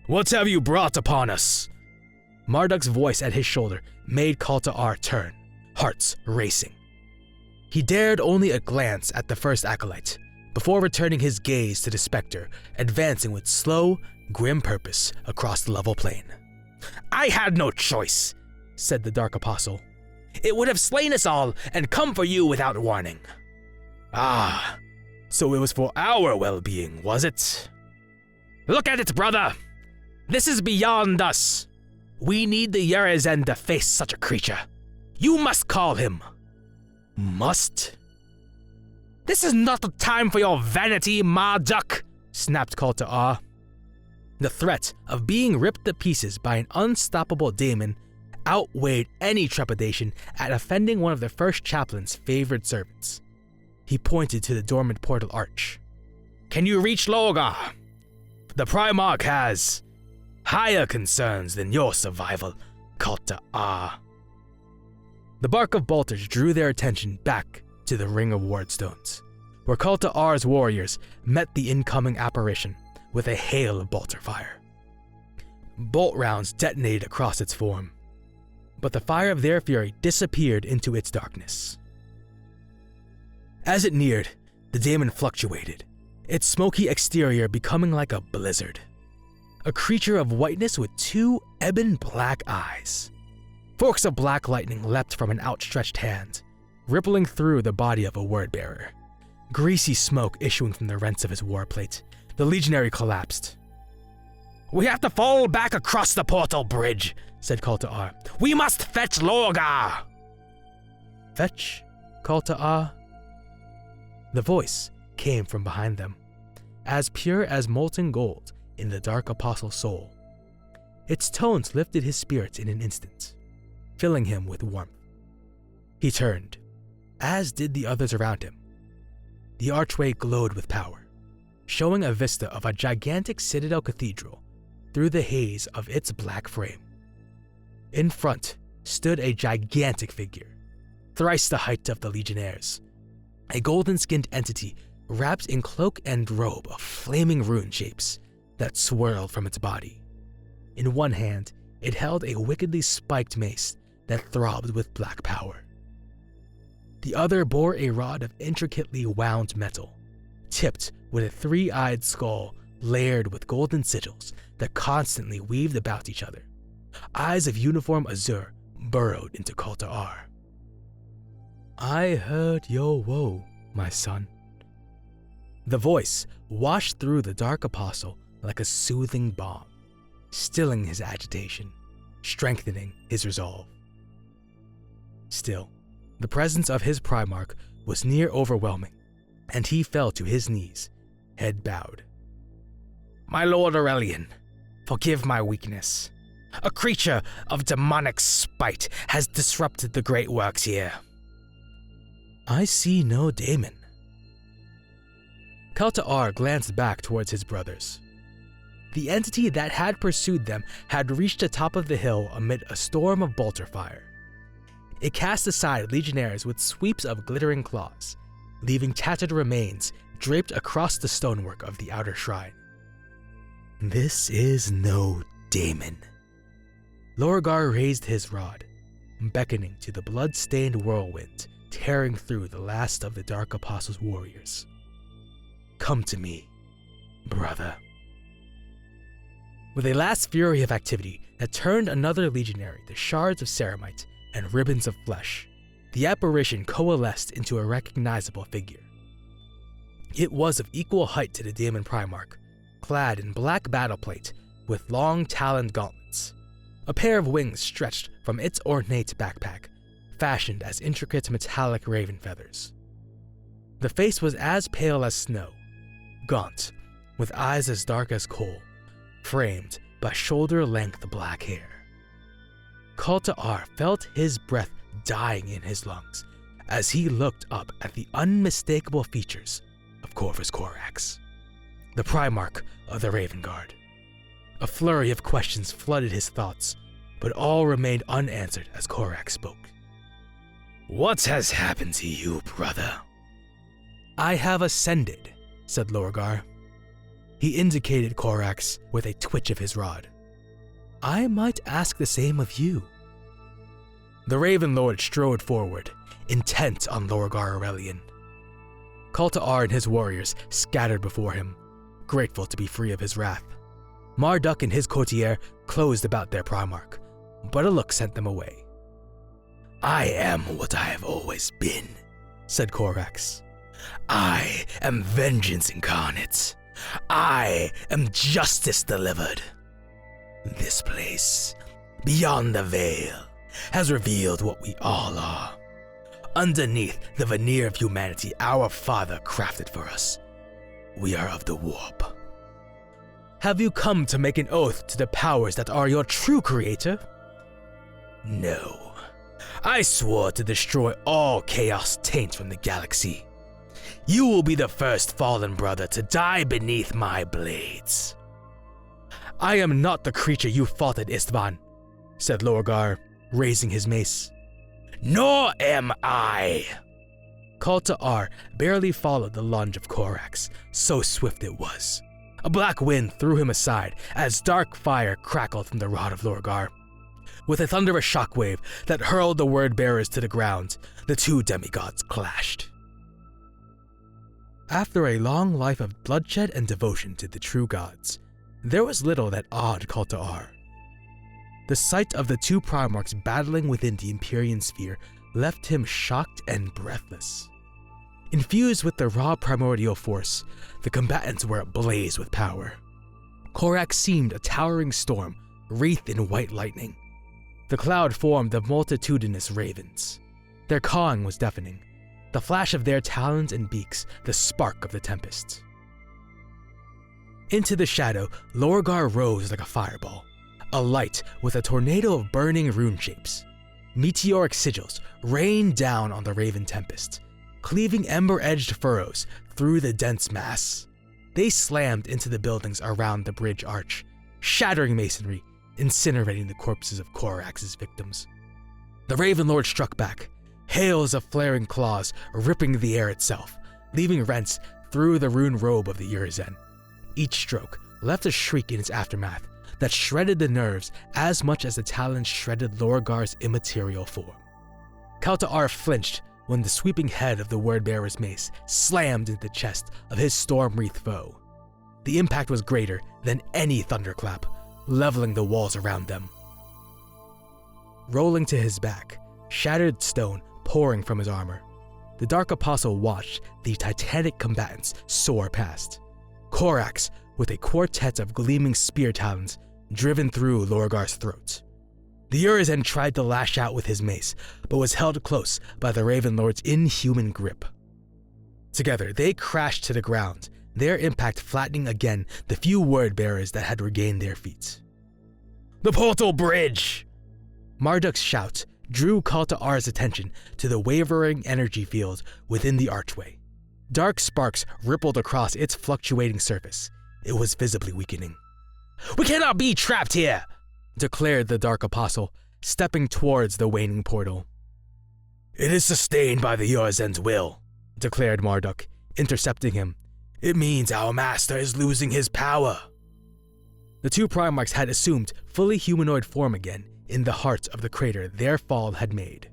What have you brought upon us? Marduk's voice at his shoulder made Kal'Ta'ar turn, hearts racing. He dared only a glance at the first acolyte, before returning his gaze to the specter, advancing with slow, grim purpose across the level plain. I had no choice, said the Dark Apostle. It would have slain us all and come for you without warning. Ah, so it was for our well-being, was it? Look at it, brother! This is beyond us. We need the Urizen to face such a creature. You must call him. Must? This is not the time for your vanity, Marduk, snapped Kal'Ta'ar. The threat of being ripped to pieces by an unstoppable daemon outweighed any trepidation at offending one of the first chaplain's favored servants. He pointed to the dormant portal arch. Can you reach Lorgar? The Primarch has higher concerns than your survival, Kal'Ta'ar. The bark of bolters drew their attention back to the Ring of Wardstones, where Kal'Ta'ar's warriors met the incoming apparition with a hail of bolter fire. Bolt rounds detonated across its form, but the fire of their fury disappeared into its darkness. As it neared, the daemon fluctuated, its smoky exterior becoming like a blizzard. A creature of whiteness with two ebon black eyes. Forks of black lightning leapt from an outstretched hand, rippling through the body of a word-bearer. Greasy smoke issuing from the rents of his warplate, the legionary collapsed. We have to fall back across the portal bridge, said Kal'Ta'ar. We must fetch Lorgar! Fetch? Kal'Ta'ar? The voice came from behind them, as pure as molten gold in the Dark Apostle's soul. Its tones lifted his spirits in an instant, filling him with warmth. He turned, as did the others around him. The archway glowed with power, showing a vista of a gigantic citadel cathedral through the haze of its black frame. In front stood a gigantic figure, thrice the height of the legionnaires, a golden-skinned entity wrapped in cloak and robe of flaming rune shapes that swirled from its body. In one hand, it held a wickedly spiked mace that throbbed with black power. The other bore a rod of intricately wound metal, tipped with a three-eyed skull layered with golden sigils that constantly weaved about each other. Eyes of uniform azure burrowed into Kal'Ta'ar. I heard your woe, my son. The voice washed through the Dark Apostle like a soothing balm, stilling his agitation, strengthening his resolve. Still, the presence of his Primarch was near overwhelming, and he fell to his knees, head bowed. My Lord Aurelian, forgive my weakness. A creature of demonic spite has disrupted the great works here. I see no daemon. Kal'Ta'ar glanced back towards his brothers. The entity that had pursued them had reached the top of the hill amid a storm of bolter fire. It cast aside legionnaires with sweeps of glittering claws, leaving tattered remains draped across the stonework of the outer shrine. This is no daemon. Lorgar raised his rod, beckoning to the blood-stained whirlwind tearing through the last of the Dark Apostle's warriors. Come to me, brother. With a last fury of activity that turned another legionary to shards of ceramite and ribbons of flesh, the apparition coalesced into a recognizable figure. It was of equal height to the Daemon Primarch, clad in black battleplate with long taloned gauntlets. A pair of wings stretched from its ornate backpack, fashioned as intricate metallic raven feathers. The face was as pale as snow, gaunt, with eyes as dark as coal, framed by shoulder-length black hair. Kal'Ta'ar felt his breath dying in his lungs as he looked up at the unmistakable features of Corvus Corax, the Primarch of the Raven Guard. A flurry of questions flooded his thoughts, but all remained unanswered as Corax spoke. What has happened to you, brother? I have ascended, said Lorgar. He indicated Corax with a twitch of his rod. "I might ask the same of you." The Raven Lord strode forward, intent on Lorgar Aurelian. Kal'Ta'ar and his warriors scattered before him, grateful to be free of his wrath. Marduk and his courtier closed about their Primarch, but a look sent them away. "I am what I have always been," said Corax. "I am vengeance incarnate. I am justice delivered. This place, beyond the veil, has revealed what we all are. Underneath the veneer of humanity our father crafted for us, we are of the warp." "Have you come to make an oath to the powers that are your true creator?" "No. I swore to destroy all chaos taint from the galaxy. You will be the first fallen brother to die beneath my blades." "I am not the creature you fought at Istvan," said Lorgar, raising his mace. "Nor am I." Kal'Ta'ar barely followed the lunge of Corax, so swift it was. A black wind threw him aside as dark fire crackled from the rod of Lorgar. With a thunderous shockwave that hurled the word-bearers to the ground, the two demigods clashed. After a long life of bloodshed and devotion to the true gods, there was little that awed Kal'Ta'ar. The sight of the two Primarchs battling within the Empyrean sphere left him shocked and breathless. Infused with the raw primordial force, the combatants were ablaze with power. Corax seemed a towering storm, wreathed in white lightning. The cloud formed of multitudinous ravens. Their cawing was deafening, the flash of their talons and beaks the spark of the tempest. Into the shadow, Lorgar rose like a fireball, alight with a tornado of burning rune shapes. Meteoric sigils rained down on the raven tempest, cleaving ember-edged furrows through the dense mass. They slammed into the buildings around the bridge arch, shattering masonry, incinerating the corpses of Corax's victims. The Raven Lord struck back, hails of flaring claws ripping the air itself, leaving rents through the rune robe of the Urizen. Each stroke left a shriek in its aftermath that shredded the nerves as much as the talons shredded Lorgar's immaterial form. Kal'Ta'ar flinched when the sweeping head of the word-bearer's mace slammed into the chest of his storm-wreathed foe. The impact was greater than any thunderclap, leveling the walls around them. Rolling to his back, shattered stone pouring from his armor, the Dark Apostle watched the titanic combatants soar past. Corax, with a quartet of gleaming spear talons, driven through Lorgar's throat. The Urizen tried to lash out with his mace, but was held close by the Raven Lord's inhuman grip. Together, they crashed to the ground, their impact flattening again the few word-bearers that had regained their feet. "The portal bridge!" Marduk's shout drew Kal'Ta'ar's attention to the wavering energy field within the archway. Dark sparks rippled across its fluctuating surface. It was visibly weakening. "We cannot be trapped here!" declared the Dark Apostle, stepping towards the waning portal. "It is sustained by the Urizen's will," declared Marduk, intercepting him. "It means our master is losing his power." The two Primarchs had assumed fully humanoid form again in the heart of the crater their fall had made.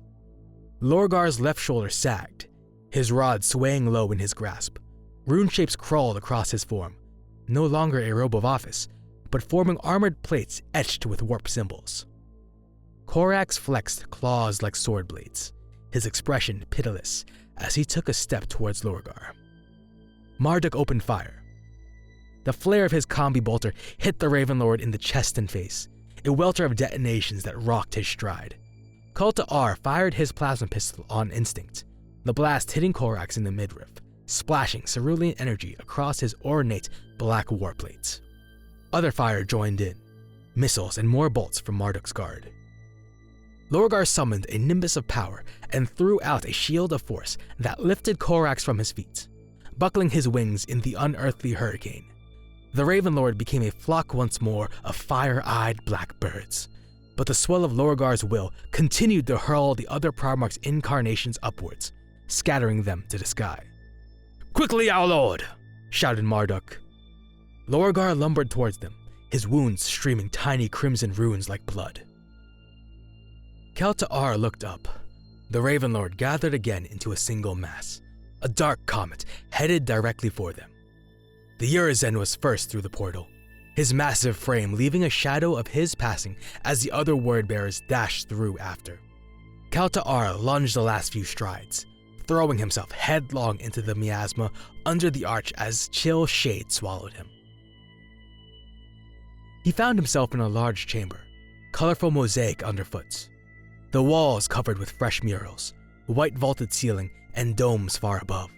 Lorgar's left shoulder sagged, his rod swaying low in his grasp. Rune shapes crawled across his form, no longer a robe of office, but forming armored plates etched with warp symbols. Corax flexed claws like sword blades, his expression pitiless as he took a step towards Lorgar. Marduk opened fire. The flare of his combi bolter hit the Raven Lord in the chest and face, a welter of detonations that rocked his stride. Kal'Ta'ar fired his plasma pistol on instinct, the blast hitting Corax in the midriff, splashing cerulean energy across his ornate black warplates. Other fire joined in, missiles and more bolts from Marduk's guard. Lorgar summoned a nimbus of power and threw out a shield of force that lifted Corax from his feet, buckling his wings in the unearthly hurricane. The Raven Lord became a flock once more of fire-eyed black birds, but the swell of Lorgar's will continued to hurl the other Primarch's incarnations upwards, scattering them to the sky. "Quickly, our lord!" shouted Marduk. Lorgar lumbered towards them, his wounds streaming tiny crimson runes like blood. Kel'Thar looked up. The Ravenlord gathered again into a single mass, a dark comet headed directly for them. The Urizen was first through the portal, his massive frame leaving a shadow of his passing as the other word-bearers dashed through after. Kel'Thar lunged the last few strides, throwing himself headlong into the miasma under the arch as chill shade swallowed him. He found himself in a large chamber, colorful mosaic underfoot. The walls covered with fresh murals, white vaulted ceiling, and domes far above.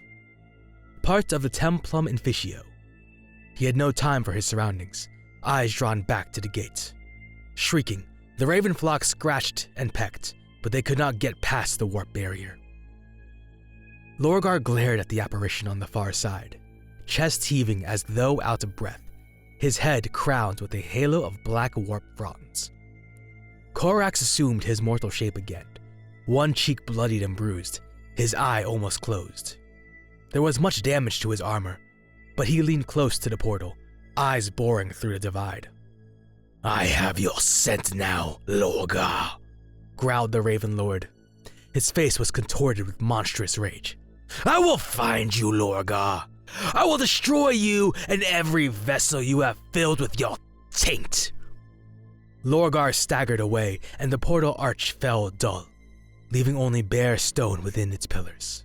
Parts of the Templum Inficio. He had no time for his surroundings, eyes drawn back to the gate. Shrieking, the raven flock scratched and pecked, but they could not get past the warp barrier. Lorgar glared at the apparition on the far side, chest heaving as though out of breath, his head crowned with a halo of black warp fronds. Corax assumed his mortal shape again, one cheek bloodied and bruised, his eye almost closed. There was much damage to his armor, but he leaned close to the portal, eyes boring through the divide. "I have your scent now, Lorgar," growled the Raven Lord. His face was contorted with monstrous rage. "I will find you, Lorgar. I will destroy you and every vessel you have filled with your taint." Lorgar staggered away, and the portal arch fell dull, leaving only bare stone within its pillars.